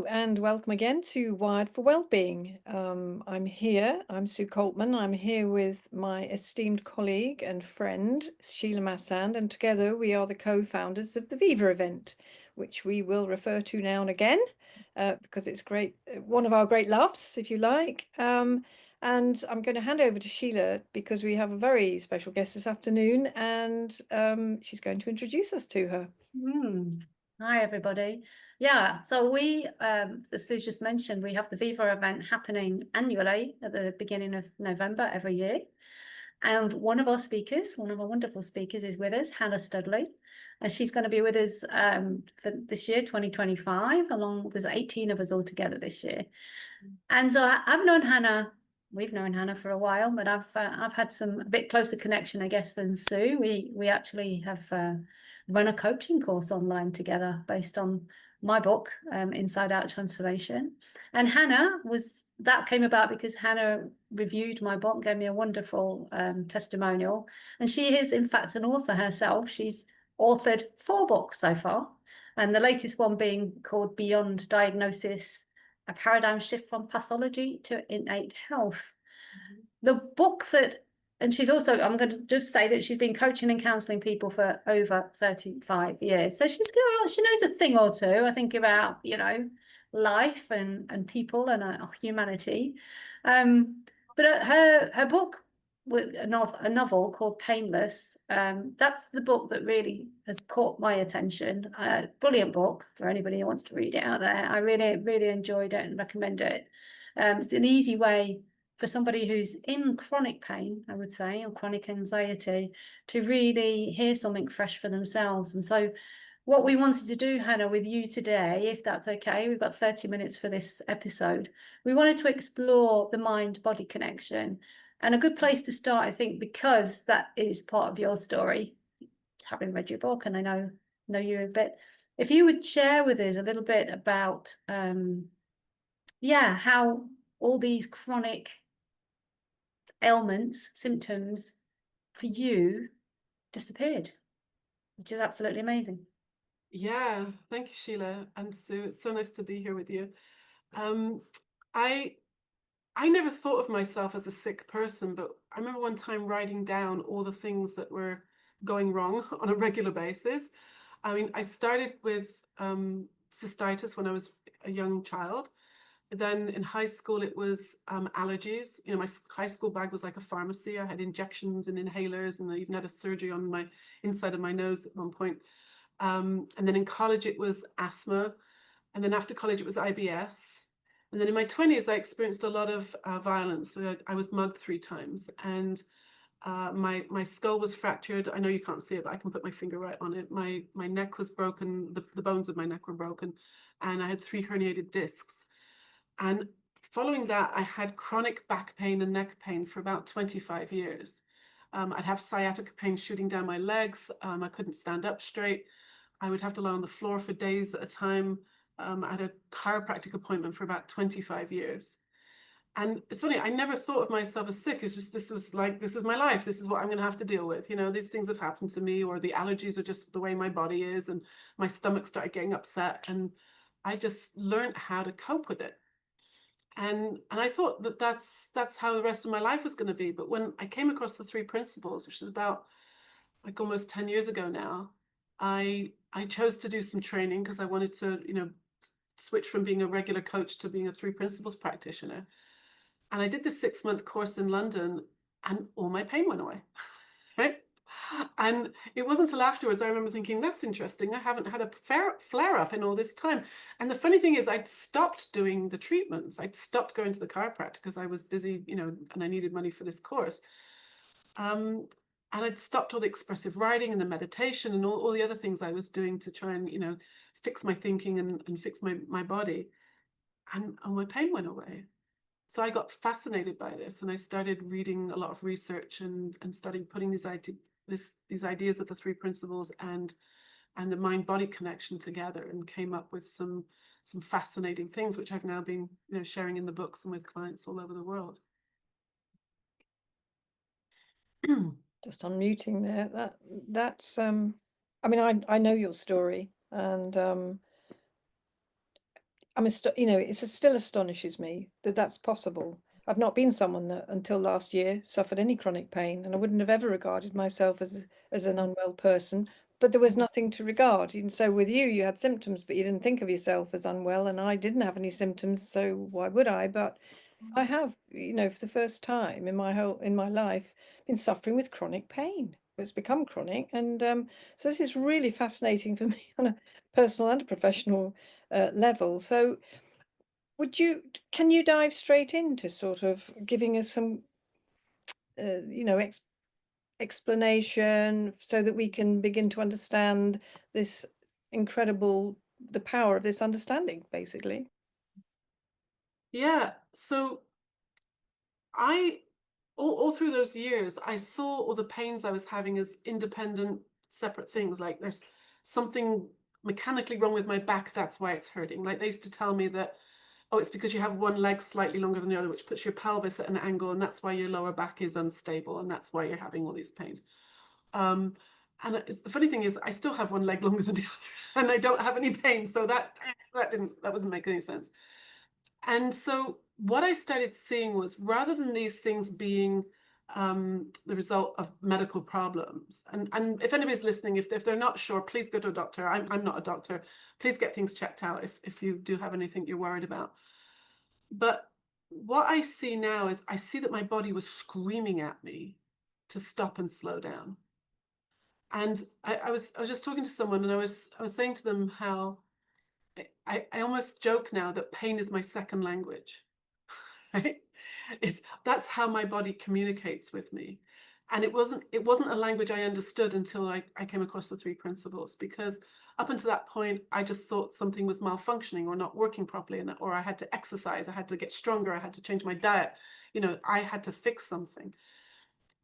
and welcome again to Wired for Wellbeing. I'm Sue Coltman. I'm here with my esteemed colleague and friend, SHEELA Massand, and together we are the co-founders of the Viva event, which we will refer to now and again because it's great, one of our great loves, if you like. And I'm going to hand over to SHEELA because we have a very special guest this afternoon, and she's going to introduce us to her. Hi, everybody. Yeah, so we, as Sue just mentioned, we have the Viva event happening annually at the beginning of November every year. And one of our wonderful speakers is with us, Hannah Studley. And she's going to be with us for this year, 2025, there's 18 of us all together this year. And so we've known Hannah for a while, but I've had a bit closer connection, I guess, than Sue. We actually have run a coaching course online together based on my book, Inside Out Transformation. And that came about because Hannah reviewed my book, gave me a wonderful testimonial. And she is, in fact, an author herself. She's authored 4 books so far, and the latest one being called Beyond Diagnosis: A Paradigm Shift from Pathology to Innate Health. The book and she's also, I'm going to just say that she's been coaching and counselling people for over 35 years. So she knows a thing or two, I think, about, life and people and humanity. But her book, with a novel called Painless, that's the book that really has caught my attention. Brilliant book for anybody who wants to read it out there. I really, really enjoyed it and recommend it. It's an easy way for somebody who's in chronic pain, I would say, or chronic anxiety, to really hear something fresh for themselves. And so what we wanted to do, Hannah, with you today, if that's okay, we've got 30 minutes for this episode. We wanted to explore the mind-body connection. And a good place to start, I think, because that is part of your story, having read your book, and I know you a bit. If you would share with us a little bit about, how all these chronic ailments, symptoms for you disappeared, which is absolutely amazing. Yeah, thank you, Sheila and Sue. It's so nice to be here with you. I never thought of myself as a sick person, but I remember one time writing down all the things that were going wrong on a regular basis. I mean, I started with cystitis when I was a young child. Then in high school, it was allergies. My high school bag was like a pharmacy. I had injections and inhalers, and I even had a surgery on my inside of my nose at one point. And then in college, it was asthma. And then after college, it was IBS. And then in my 20s, I experienced a lot of violence. I was mugged 3 times, and my skull was fractured. I know you can't see it, but I can put my finger right on it. My neck was broken. The bones of my neck were broken, and I had 3 herniated discs. And following that, I had chronic back pain and neck pain for about 25 years. I'd have sciatica pain shooting down my legs. I couldn't stand up straight. I would have to lie on the floor for days at a time. I had a chiropractic appointment for about 25 years. And it's funny, I never thought of myself as sick. It's just, this is my life. This is what I'm going to have to deal with. These things have happened to me, or the allergies are just the way my body is, and my stomach started getting upset. And I just learned how to cope with it. And I thought that's how the rest of my life was going to be. But when I came across the 3 principles, which is about like almost 10 years ago now, I chose to do some training because I wanted to, switch from being a regular coach to being a 3 principles practitioner. And I did this 6-month course in London, and all my pain went away. Right? And it wasn't until afterwards I remember thinking, that's interesting. I haven't had a flare up in all this time. And the funny thing is, I'd stopped doing the treatments. I'd stopped going to the chiropractor because I was busy, and I needed money for this course. And I'd stopped all the expressive writing and the meditation and all the other things I was doing to try and, fix my thinking and fix my body. And my pain went away. So I got fascinated by this, and I started reading a lot of research and starting putting these ideas of the 3 principles and the mind-body connection together, and came up with some fascinating things, which I've now been sharing in the books and with clients all over the world. Just unmuting there. That's I mean, I know your story, and it still astonishes me that that's possible. I've not been someone that until last year suffered any chronic pain, and I wouldn't have ever regarded myself as an unwell person. But there was nothing to regard. And so with you, you had symptoms, but you didn't think of yourself as unwell, and I didn't have any symptoms, so why would I? But I have, for the first time in my life, been suffering with chronic pain. It's become chronic, and so this is really fascinating for me on a personal and a professional level. So, can you dive straight into sort of giving us some, explanation so that we can begin to understand this the power of this understanding, basically? Yeah. So I, all through those years, I saw all the pains I was having as independent, separate things. Like there's something mechanically wrong with my back, that's why it's hurting. Like they used to tell me that, oh, it's because you have one leg slightly longer than the other, which puts your pelvis at an angle, and that's why your lower back is unstable, and that's why you're having all these pains. Um, and the funny thing is, I still have one leg longer than the other, and I don't have any pain. So that wouldn't make any sense. And so what I started seeing was, rather than these things being the result of medical problems, and if anybody's listening, if they're not sure, please go to a doctor. I'm not a doctor. Please get things checked out if you do have anything you're worried about. But what I see now is I see that my body was screaming at me to stop and slow down. And I was just talking to someone, and I was saying to them how I almost joke now that pain is my second language. Right? That's how my body communicates with me. And it wasn't a language I understood until I came across the three principles, because up until that point, I just thought something was malfunctioning or not working properly, or I had to exercise, I had to get stronger, I had to change my diet, I had to fix something.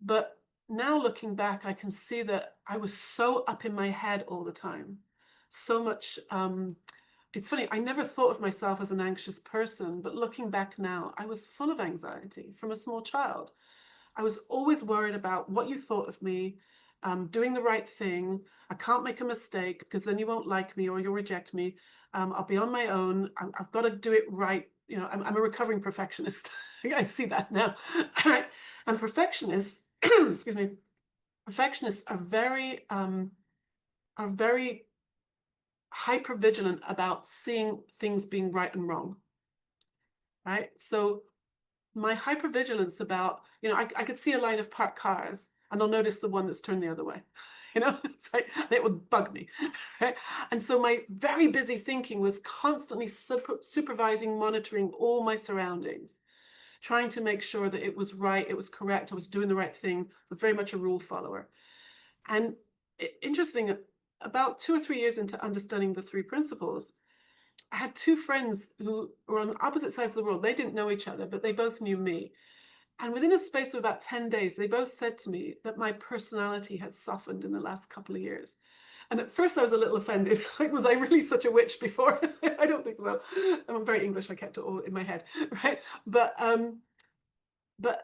But now looking back, I can see that I was so up in my head all the time. So much, it's funny, I never thought of myself as an anxious person, but looking back now, I was full of anxiety from a small child. I was always worried about what you thought of me, doing the right thing. I can't make a mistake because then you won't like me or you'll reject me. I'll be on my own. I've got to do it right. I'm a recovering perfectionist. I see that now. And perfectionists, excuse me, perfectionists are very hyper vigilant about seeing things being right and wrong. Right. So my hypervigilance about, I could see a line of parked cars and I'll notice the one that's turned the other way. It's like, and it would bug me. Right? And so my very busy thinking was constantly supervising, monitoring all my surroundings, trying to make sure that it was right, it was correct, I was doing the right thing, but very much a rule follower. And interesting, about 2 or 3 years into understanding the three principles, I had two friends who were on opposite sides of the world. They didn't know each other, but they both knew me. And within a space of about 10 days, they both said to me that my personality had softened in the last couple of years. And at first I was a little offended. Like, was I really such a witch before? I don't think so. I'm very English. I kept it all in my head, right? But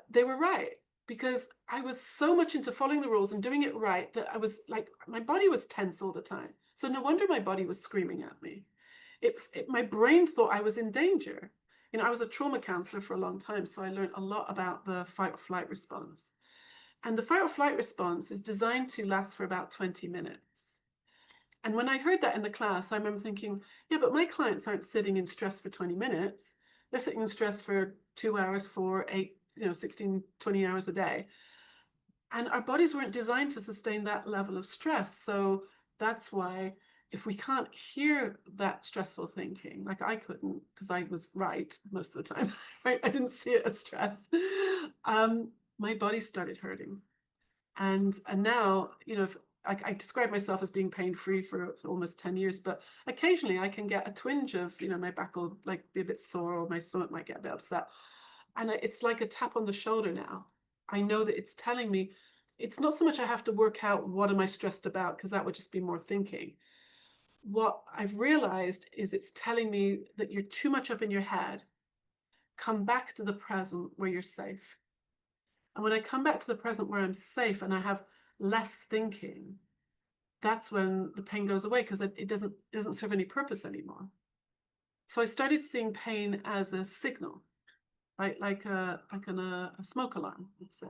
they were right, because I was so much into following the rules and doing it right that I was like, my body was tense all the time. So no wonder my body was screaming at me. My brain thought I was in danger. I was a trauma counselor for a long time, so I learned a lot about the fight or flight response. And the fight or flight response is designed to last for about 20 minutes. And when I heard that in the class, I remember thinking, yeah, but my clients aren't sitting in stress for 20 minutes. They're sitting in stress for 2 hours, 4, 8, 16, 20 hours a day. And our bodies weren't designed to sustain that level of stress. So that's why, if we can't hear that stressful thinking, like I couldn't, because I was right most of the time, right? I didn't see it as stress. My body started hurting. And now, if I describe myself as being pain-free for almost 10 years, but occasionally I can get a twinge of, my back will like be a bit sore, or my stomach might get a bit upset. And it's like a tap on the shoulder now. I know that it's telling me, it's not so much I have to work out what am I stressed about, because that would just be more thinking. What I've realized is it's telling me that you're too much up in your head. Come back to the present where you're safe. And when I come back to the present where I'm safe and I have less thinking, that's when the pain goes away, because it doesn't serve any purpose anymore. So I started seeing pain as a signal, like a smoke alarm, let's say.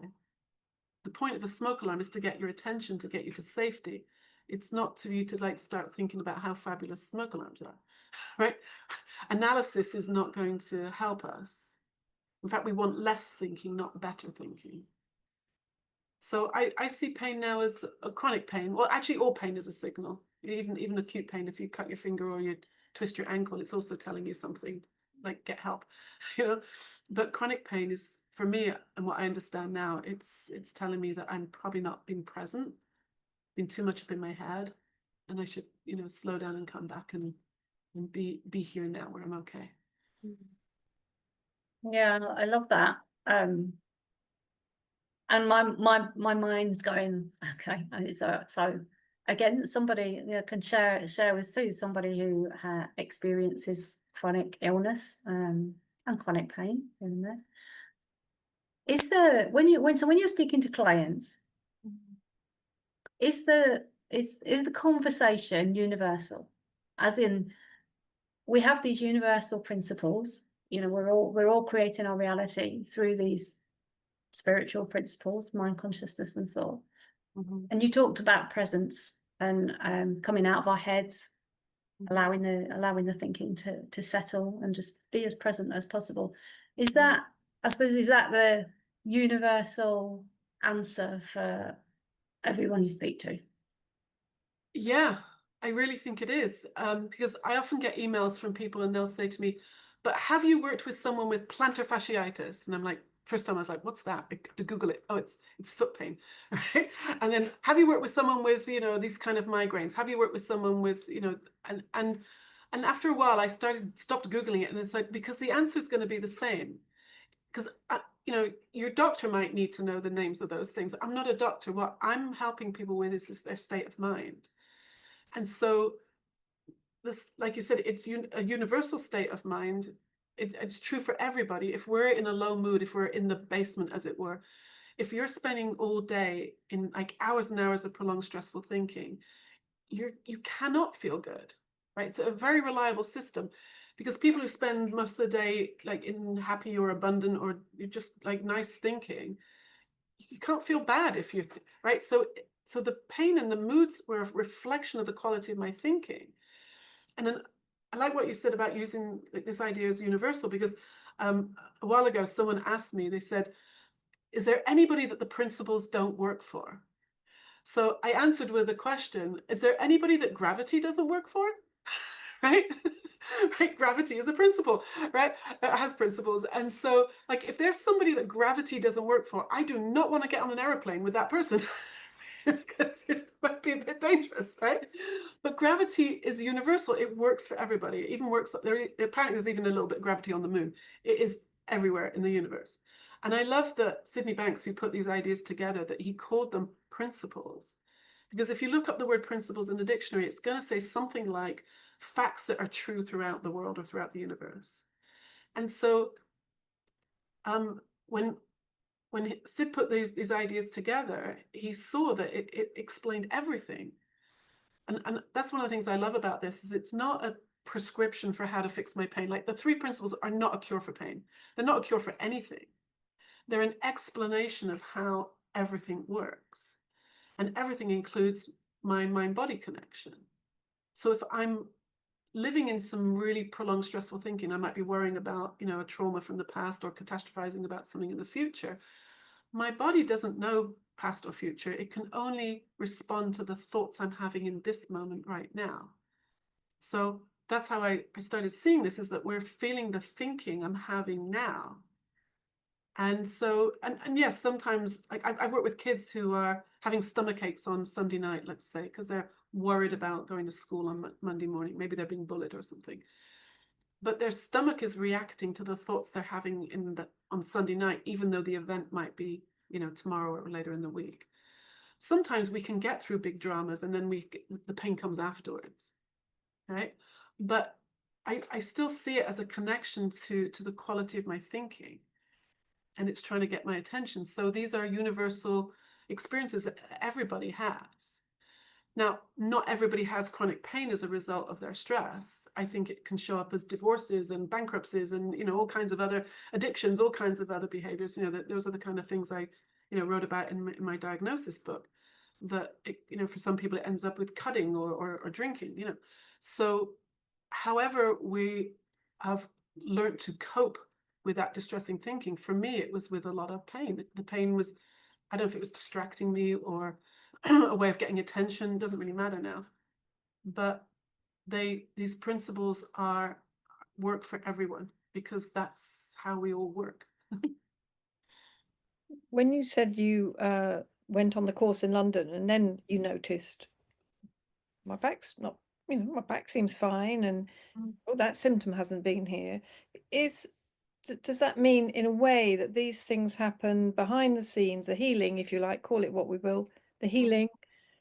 The point of a smoke alarm is to get your attention, to get you to safety. It's not to you to like start thinking about how fabulous smoke alarms are, right? Analysis is not going to help us. In fact, we want less thinking, not better thinking. So I see pain now as a chronic pain. Well, actually, all pain is a signal. Even acute pain, if you cut your finger or you twist your ankle, it's also telling you something, like get help, you know. But chronic pain is, for me, and what I understand now, it's telling me that I'm probably not being present, been too much up in my head, and I should, you know, slow down and come back and be here now where I'm okay. Yeah, I love that. And my mind's going, okay. So again, somebody, you know, can share with Sue, somebody who experiences chronic illness and chronic pain in there. Is there, when you're speaking to clients, is the conversation universal? As in, we have these universal principles, you know, we're all creating our reality through these spiritual principles, mind, consciousness, and thought. And you talked about presence and coming out of our heads, allowing the thinking to settle and just be as present as possible. Is that, I suppose, is that the universal answer for everyone you speak to? Yeah, I really think it is, because I often get emails from people and they'll say to me, but have you worked with someone with plantar fasciitis? And I'm like, first time I was like, what's that? I have to Google it. Oh, it's foot pain, right? And then, have you worked with someone with, you know, these kind of migraines? Have you worked with someone with, you know, and after a while I stopped Googling it, and it's like, because the answer is going to be the same. Because, you know, your doctor might need to know the names of those things. I'm not a doctor. What I'm helping people with is their state of mind. And so this, like you said, it's a universal state of mind. It's true for everybody. If we're in a low mood, if we're in the basement, as it were, if you're spending all day in like hours and hours of prolonged stressful thinking, you cannot feel good, right? It's a very reliable system, because people who spend most of the day like in happy or abundant or just like nice thinking, you can't feel bad if you're right. So the pain and the moods were a reflection of the quality of my thinking. And then I like what you said about using this idea as universal, because a while ago someone asked me, they said, is there anybody that the principles don't work for? So I answered with a question, is there anybody that gravity doesn't work for? Right? Right? Gravity is a principle, right? It has principles. And so, like, if there's somebody that gravity doesn't work for, I do not want to get on an airplane with that person. Because it might be a bit dangerous, right? But gravity is universal. It works for everybody. It even works there. Apparently, there's even a little bit of gravity on the moon. It is everywhere in the universe. And I love that Sydney Banks, who put these ideas together, that he called them principles. Because if you look up the word principles in the dictionary, it's going to say something like facts that are true throughout the world or throughout the universe. And so when Sid put these ideas together, he saw that it explained everything. And that's one of the things I love about this, is it's not a prescription for how to fix my pain. Like, the 3 principles are not a cure for pain. They're not a cure for anything. They're an explanation of how everything works. And everything includes my mind-body connection. So if I'm living in some really prolonged stressful thinking, I might be worrying about, you know, a trauma from the past or catastrophizing about something in the future. My body doesn't know past or future. It can only respond to the thoughts I'm having in this moment right now. So that's how I started seeing this, is that we're feeling the thinking I'm having now. And so, and yes, sometimes, like, I've worked with kids who are having stomach aches on Sunday night, let's say, because they're worried about going to school on Monday morning. Maybe they're being bullied or something. But their stomach is reacting to the thoughts they're having on Sunday night, even though the event might be, you know, tomorrow or later in the week. Sometimes we can get through big dramas and then the pain comes afterwards, right? But I still see it as a connection to the quality of my thinking, and it's trying to get my attention. So these are universal experiences that everybody has. Now, not everybody has chronic pain as a result of their stress. I think it can show up as divorces and bankruptcies and, all kinds of other addictions, all kinds of other behaviors. Those are the kind of things I, wrote about in my diagnosis book, that, for some people, it ends up with cutting or drinking, So however we have learned to cope with that distressing thinking, for me, it was with a lot of pain. The pain was, I don't know if it was distracting me or a way of getting attention, doesn't really matter now. But these principles work for everyone, because that's how we all work. When you said you went on the course in London and then you noticed my back's not, my back seems fine, and that symptom hasn't been here. Does that mean, in a way, that these things happen behind the scenes, the healing, if you like, call it what we will, the healing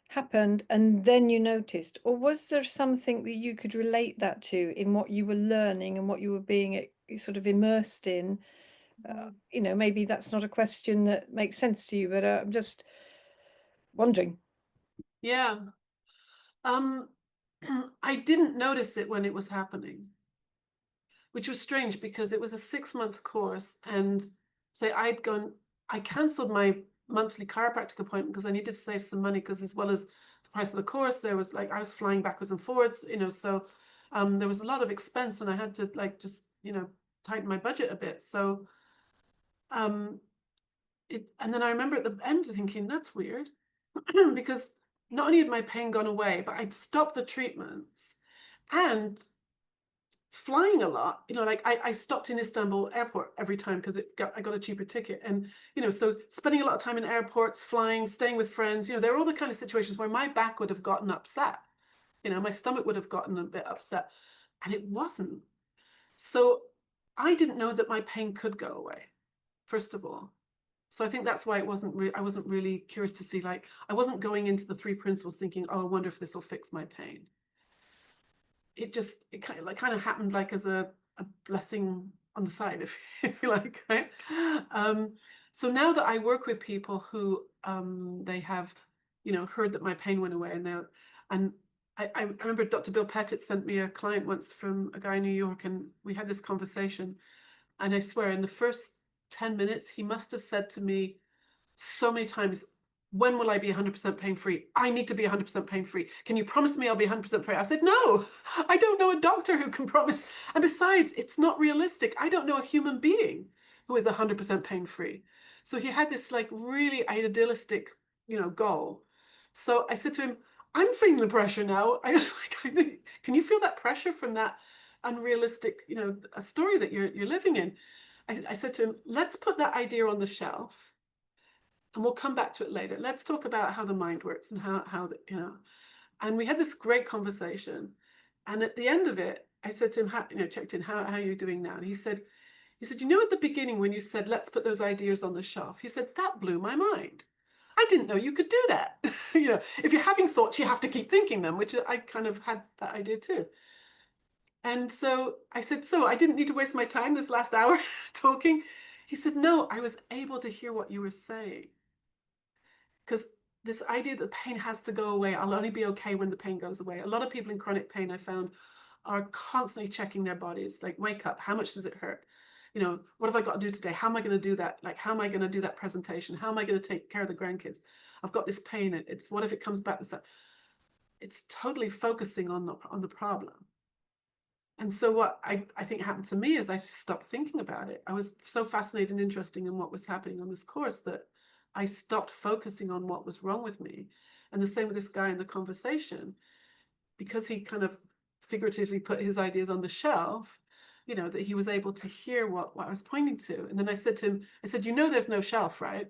happened and then you noticed? Or was there something that you could relate that to in what you were learning and what you were being sort of immersed in? Maybe that's not a question that makes sense to you, but I'm just wondering. Yeah. I didn't notice it when it was happening, which was strange, because it was a 6-month course, and I cancelled my monthly chiropractic appointment because I needed to save some money, because as well as the price of the course, there was I was flying backwards and forwards, so there was a lot of expense, and I had to just tighten my budget a bit. So and then I remember at the end thinking, that's weird, because not only had my pain gone away, but I'd stopped the treatments and flying a lot. I stopped in Istanbul airport every time because I got a cheaper ticket, and so spending a lot of time in airports, flying, staying with friends, there were all the kind of situations where my back would have gotten upset, my stomach would have gotten a bit upset, and it wasn't. So I didn't know that my pain could go away, first of all. So I think that's why I wasn't really curious to see, I wasn't going into the 3 principles thinking, oh, I wonder if this will fix my pain. It kind of happened as a blessing on the side, if you like, right? So now that I work with people who they have, heard that my pain went away, and I remember Dr. Bill Pettit sent me a client once from a guy in New York, and we had this conversation, and I swear in the first 10 minutes, he must have said to me so many times, when will I be 100% pain-free? I need to be 100% pain-free. Can you promise me I'll be 100% free? I said, no, I don't know a doctor who can promise. And besides, it's not realistic. I don't know a human being who is 100% pain-free. So he had this really idealistic, goal. So I said to him, I'm feeling the pressure now. Can you feel that pressure from that unrealistic, a story that you're living in? I said to him, let's put that idea on the shelf, and we'll come back to it later. Let's talk about how the mind works and how and we had this great conversation. And at the end of it, I said to him, checked in, how are you doing now? And he said, at the beginning when you said, let's put those ideas on the shelf, he said, that blew my mind. I didn't know you could do that. If you're having thoughts, you have to keep thinking them, which I kind of had that idea too. And so I said, so I didn't need to waste my time this last hour talking. He said, no, I was able to hear what you were saying. Because this idea that pain has to go away, I'll only be okay when the pain goes away. A lot of people in chronic pain, I found, are constantly checking their bodies, wake up, how much does it hurt? What have I got to do today? How am I going to do that? How am I going to do that presentation? How am I going to take care of the grandkids? I've got this pain. It's what if it comes back? It's totally focusing on the problem. And so what I think happened to me is I stopped thinking about it. I was so fascinated and interested in what was happening on this course that I stopped focusing on what was wrong with me. And the same with this guy in the conversation, because he kind of figuratively put his ideas on the shelf, that he was able to hear what I was pointing to. And then I said to him, there's no shelf, right?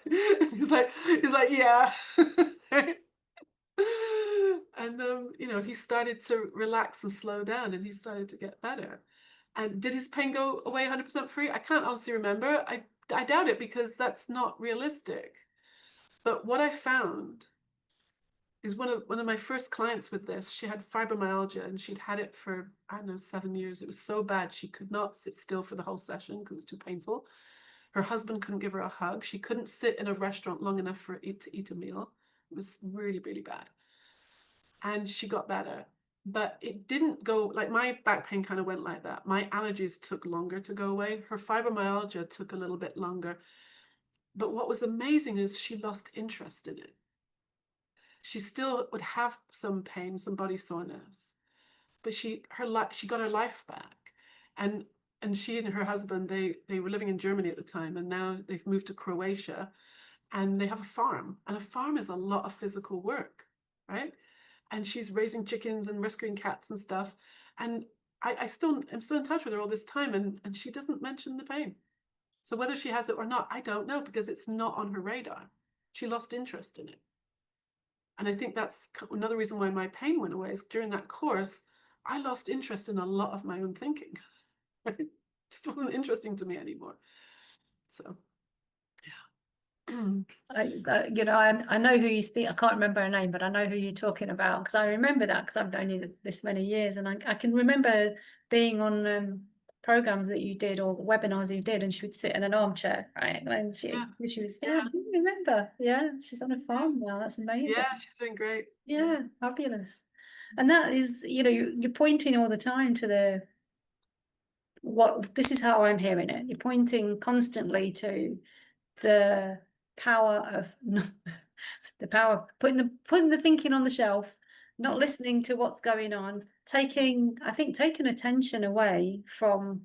he's like, yeah. And he started to relax and slow down, and he started to get better. And did his pain go away 100% free? I can't honestly remember. I doubt it, because that's not realistic. But what I found is one of my first clients with this, she had fibromyalgia, and she'd had it for, I don't know, 7 years. It was so bad she could not sit still for the whole session because it was too painful. Her husband couldn't give her a hug. She couldn't sit in a restaurant long enough to eat a meal. It was really, really bad. And she got better. But it didn't go, like my back pain kind of went like that. My allergies took longer to go away. Her fibromyalgia took a little bit longer. But what was amazing is she lost interest in it. She still would have some pain, some body soreness, but she got her life back. And she and her husband, they were living in Germany at the time, and now they've moved to Croatia, and they have a farm. And a farm is a lot of physical work, right? And she's raising chickens and rescuing cats and stuff. And I'm still in touch with her all this time, and she doesn't mention the pain. So whether she has it or not, I don't know, because it's not on her radar. She lost interest in it. And I think that's another reason why my pain went away, is during that course, I lost interest in a lot of my own thinking. It just wasn't interesting to me anymore. So, yeah. I know who you speak. I can't remember her name, but I know who you're talking about, because I remember that, because I've known you this many years, and I can remember being on programs that you did, or webinars you did, and she would sit in an armchair, right? And she was, I remember. Yeah, she's on a farm now. That's amazing. Yeah, she's doing great. Yeah, fabulous. And that is, you're pointing all the time to this is how I'm hearing it. You're pointing constantly to the power of putting the thinking on the shelf, not listening to what's going on, taking attention away from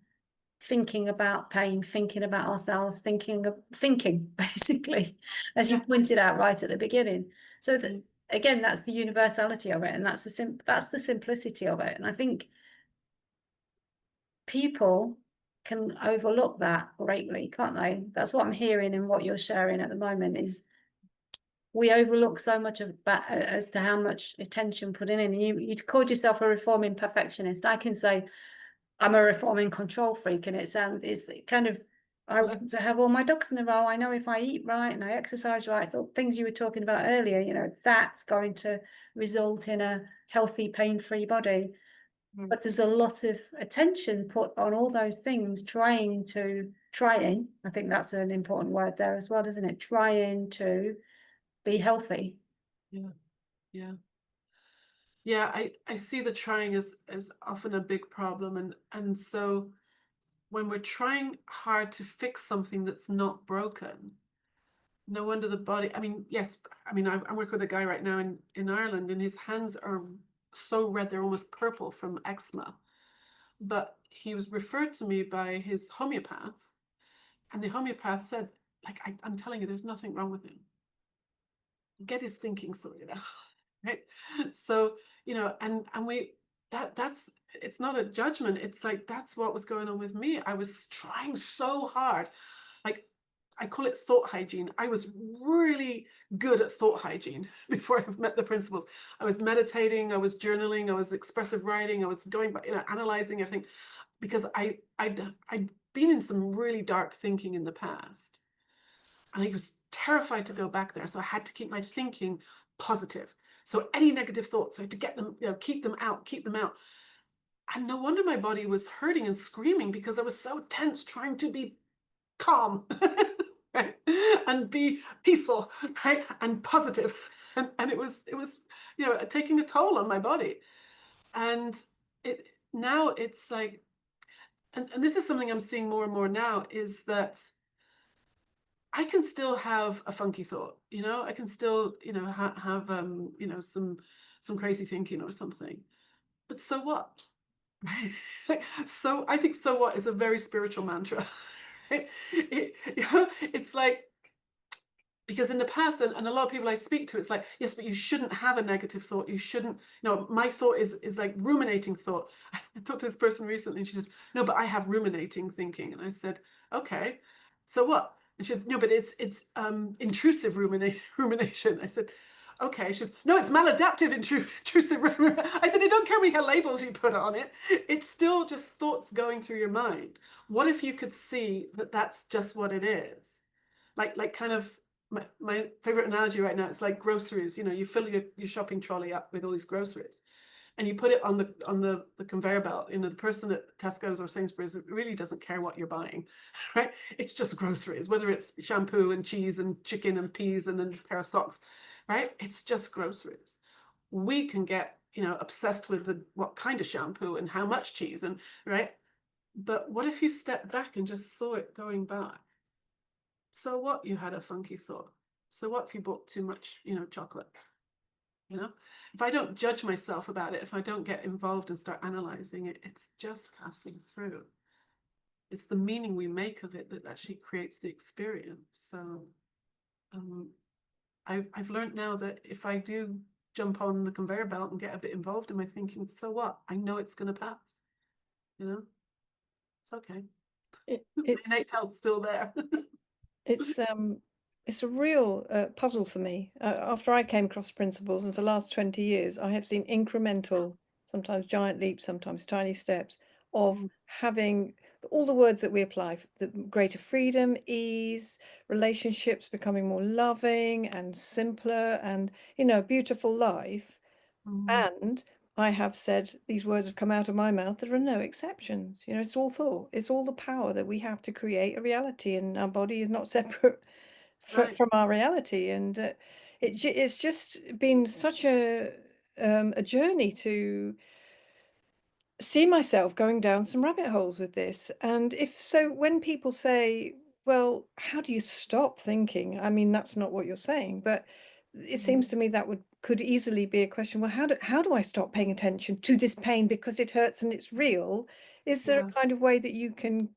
thinking about pain, thinking about ourselves, thinking basically, as you pointed out right at the beginning. So that, again, that's the universality of it, and that's the simplicity of it. And I think people can overlook that greatly, can't they? That's what I'm hearing and what you're sharing at the moment, is we overlook so much of that as to how much attention put in. And you called yourself a reforming perfectionist. I can say I'm a reforming control freak, and it's kind of, I want to have all my ducks in a row. I know if I eat right and I exercise right, the things you were talking about earlier, that's going to result in a healthy, pain-free body. But there's a lot of attention put on all those things, trying, I think that's an important word there as well, isn't it? Trying to be healthy. Yeah, I see the trying as often a big problem. And so when we're trying hard to fix something that's not broken, no wonder the body, yes, I'm working with a guy right now in Ireland, and his hands are so red, they're almost purple from eczema. But he was referred to me by his homeopath, and the homeopath said, like, I'm telling you, there's nothing wrong with him. Get his thinking sorted out, right? So, and that's, it's not a judgment. It's like, that's what was going on with me. I was trying so hard. Like, I call it thought hygiene. I was really good at thought hygiene before I met the principles. I was meditating, I was journaling, I was expressive writing, I was going back, analyzing everything, because I'd been in some really dark thinking in the past. And I was terrified to go back there. So I had to keep my thinking positive. So any negative thoughts, I had to get them, keep them out. And no wonder my body was hurting and screaming, because I was so tense trying to be calm, right? And be peaceful, right? And positive. And it was, taking a toll on my body. And now it's like, and this is something I'm seeing more and more now, is that I can still have a funky thought, I can still, have, some crazy thinking or something, but so what? Right? So I think so what is a very spiritual mantra. Right? It's like, because in the past, and a lot of people I speak to, it's like, yes, but you shouldn't have a negative thought. You shouldn't, my thought is like ruminating thought. I talked to this person recently, and she said, no, but I have ruminating thinking. And I said, okay, so what? And she said, no, but it's intrusive rumination. I said, okay. She says, no, it's maladaptive intrusive rumination. I said, I don't care how many labels you put on it. It's still just thoughts going through your mind. What if you could see that that's just what it is? Like kind of, my favorite analogy right now, it's like groceries. You fill your shopping trolley up with all these groceries, and you put it on the conveyor belt. The person at Tesco's or Sainsbury's really doesn't care what you're buying, right? It's just groceries, whether it's shampoo and cheese and chicken and peas and then a pair of socks. right? It's just groceries. We can get, obsessed with what kind of shampoo and how much cheese and, right? But what if you step back and just saw it going by? So what, you had a funky thought? So what if you bought too much, chocolate? If I don't judge myself about it, if I don't get involved and start analyzing it, it's just passing through. It's the meaning we make of it that actually creates the experience. So I've learned now that if I do jump on the conveyor belt and get a bit involved in my thinking, so what? I know it's going to pass. It's okay. It's Innate health's still there. It's it's a real puzzle for me. After I came across principles, and for the last 20 years, I have seen incremental, sometimes giant leaps, sometimes tiny steps of having all the words that we apply, the greater freedom, ease, relationships becoming more loving and simpler, and a beautiful life. And I have said, these words have come out of my mouth, there are no exceptions. It's all thought. It's all the power that we have to create a reality, and our body is not separate Right. from our reality. And it's just been such a journey to see myself going down some rabbit holes with this. And if so, when people say, well, how do you stop thinking? I mean, that's not what you're saying, but it seems to me that could easily be a question. Well, how do I stop paying attention to this pain because it hurts and it's real? Is there Yeah. a kind of way that you can,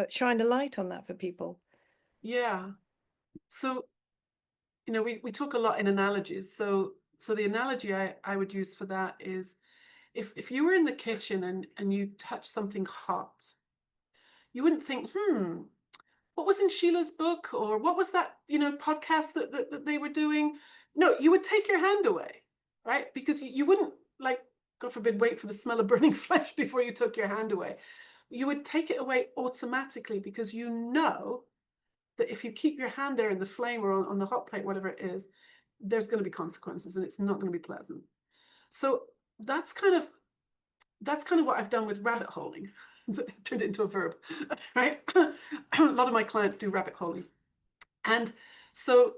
shine a light on that for people? Yeah. So, we talk a lot in analogies. So the analogy I would use for that is if you were in the kitchen and you touch something hot, you wouldn't think, what was in SHEELA's book, or what was that, podcast that they were doing? No, you would take your hand away, right? Because you wouldn't, like, God forbid, wait for the smell of burning flesh before you took your hand away. You would take it away automatically because you know that if you keep your hand there in the flame or on the hot plate, whatever it is, there's going to be consequences and it's not going to be pleasant. So that's kind of what I've done with rabbit holing. It turned it into a verb, right? A lot of my clients do rabbit holing. And so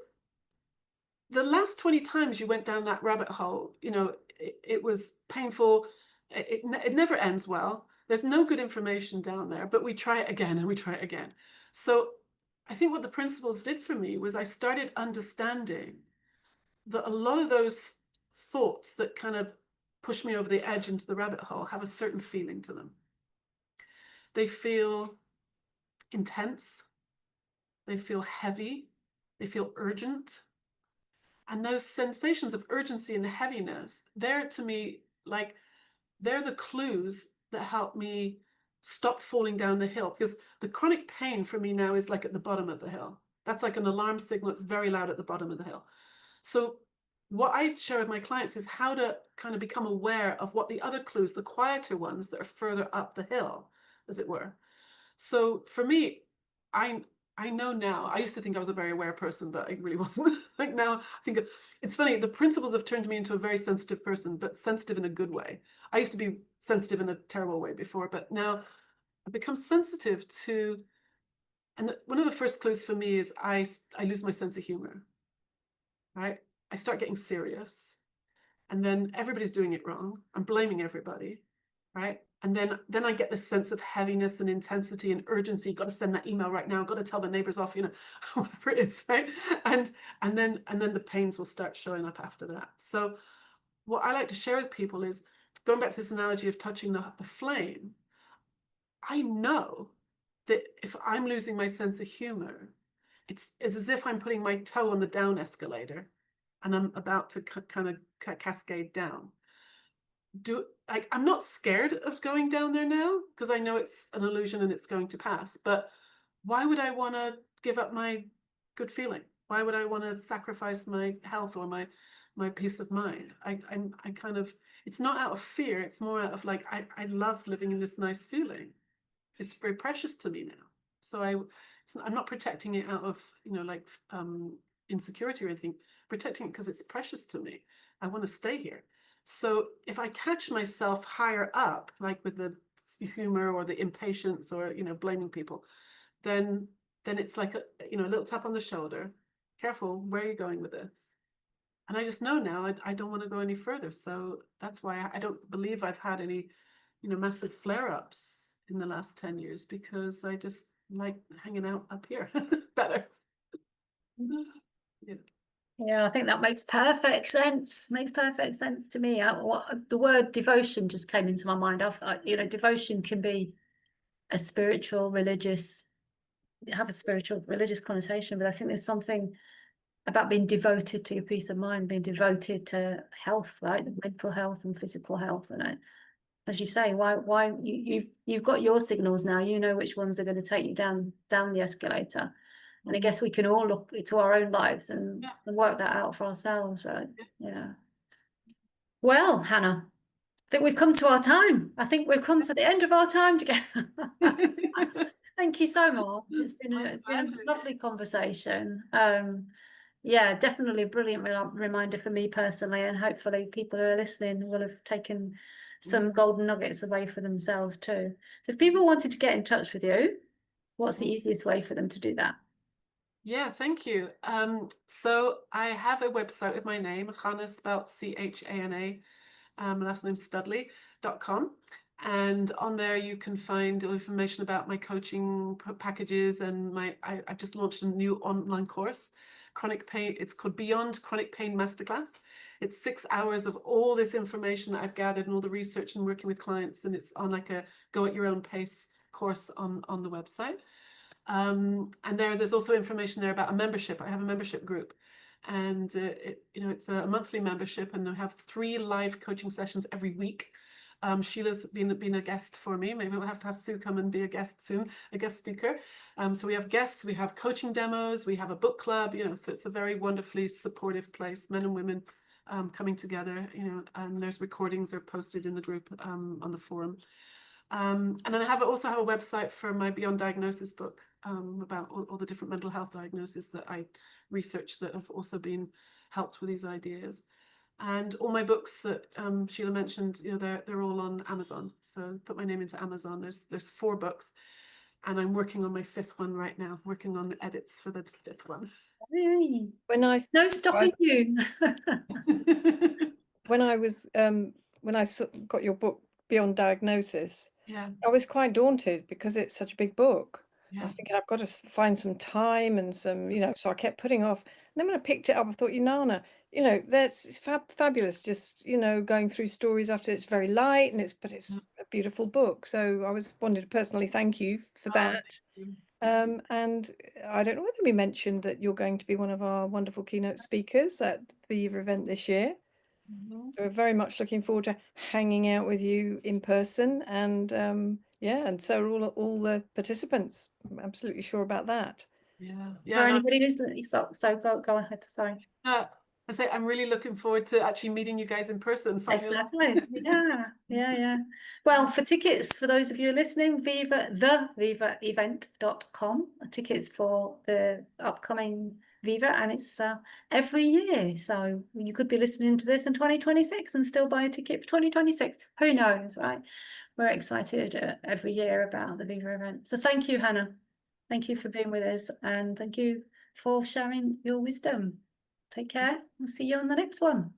the last 20 times you went down that rabbit hole, it was painful. It never ends well. There's no good information down there, but we try it again and we try it again. So I think what the principles did for me was I started understanding that a lot of those thoughts that kind of push me over the edge into the rabbit hole have a certain feeling to them. They feel intense, they feel heavy, they feel urgent. And those sensations of urgency and heaviness, they're to me like they're the clues that help me stop falling down the hill. Because the chronic pain for me now is like at the bottom of the hill. That's like an alarm signal. It's very loud at the bottom of the hill. So what I share with my clients is how to kind of become aware of what the other clues, the quieter ones that are further up the hill, as it were. So for me, I know now. I used to think I was a very aware person, but I really wasn't. Like now, I think it's funny. The principles have turned me into a very sensitive person, but sensitive in a good way. I used to be sensitive in a terrible way before, but now I've become sensitive to. And one of the first clues for me is I lose my sense of humor. Right? I start getting serious, and then everybody's doing it wrong. I'm blaming everybody, right? And then I get this sense of heaviness and intensity and urgency. Got to send that email right now. Got to tell the neighbors off, whatever it is, right? And then the pains will start showing up after that. So what I like to share with people is going back to this analogy of touching the flame. I know that if I'm losing my sense of humor, it's as if I'm putting my toe on the down escalator and I'm about to kind of cascade down. I'm not scared of going down there now because I know it's an illusion and it's going to pass. But why would I want to give up my good feeling? Why would I want to sacrifice my health or my peace of mind? I kind of, it's not out of fear. It's more out of like, I love living in this nice feeling. It's very precious to me now. So I'm not protecting it out of, insecurity or anything, protecting it because it's precious to me. I want to stay here. So if I catch myself higher up, like with the humor or the impatience or, blaming people, then it's like a little tap on the shoulder. careful, where are you going with this? And I just know now I don't want to go any further. So that's why I don't believe I've had any, massive flare-ups in the last 10 years, because I just like hanging out up here better. Yeah. Yeah, I think that makes perfect sense. Makes perfect sense to me. The word devotion just came into my mind. Devotion can be a spiritual, religious, have a spiritual, religious connotation, but I think there's something about being devoted to your peace of mind, being devoted to health, right? Mental health and physical health. And as you say, why you've got your signals now. You know which ones are going to take you down the escalator. And I guess we can all look into our own lives and work that out for ourselves, right? Yeah. Well, Hannah, I think we've come to our time. I think we've come to the end of our time together. Thank you so much. It's been a lovely conversation. Yeah, definitely a brilliant reminder for me personally, and hopefully people who are listening will have taken some golden nuggets away for themselves too. So if people wanted to get in touch with you, what's the easiest way for them to do that? Yeah, thank you. So I have a website with my name, Chana, spelled Chana, last name Studley.com. And on there you can find information about my coaching packages, and I've just launched a new online course, Chronic Pain. It's called Beyond Chronic Pain Masterclass. It's 6 hours of all this information that I've gathered and all the research and working with clients, and it's on like a go at your own pace course on the website. And there's also information there about a membership. I have a membership group, and it's a monthly membership, and I have 3 live coaching sessions every week. SHEELA's been a guest for me. Maybe we'll have to have Sue come and be a guest soon, a guest speaker. So we have guests, we have coaching demos, we have a book club, so it's a very wonderfully supportive place, men and women coming together, and there's recordings are posted in the group on the forum. And then I also have a website for my Beyond Diagnosis book, about all the different mental health diagnoses that I researched that have also been helped with these ideas. And all my books that SHEELA mentioned, they're all on Amazon. So put my name into Amazon. There's 4 books, and I'm working on my 5th one right now. Working on the edits for the 5th one. Hey, When no stopping you. when I was when I got your book Beyond Diagnosis, Yeah. I was quite daunted because it's such a big book. I Yeah. was thinking I've got to find some time and some, so I kept putting off. And then when I picked it up, I thought, Nana, it's fabulous. Just, going through stories after. It's very light, and it's a beautiful book. So I wanted to personally thank you for that. And I don't know whether we mentioned that you're going to be one of our wonderful keynote speakers at the Viva event this year. So we're very much looking forward to hanging out with you in person, and and so are all the participants. I'm absolutely sure about that. Yeah. For anybody listening, so go ahead. Sorry. I say I'm really looking forward to actually meeting you guys in person. Finally. Exactly. Yeah. Well, for tickets, for those of you listening, thevivaevent.com. Tickets for the upcoming Viva, and it's every year. So you could be listening to this in 2026 and still buy a ticket for 2026. Who knows, right? We're excited every year about the Viva event. So thank you, Hannah. Thank you for being with us, and thank you for sharing your wisdom. Take care. We'll see you on the next one.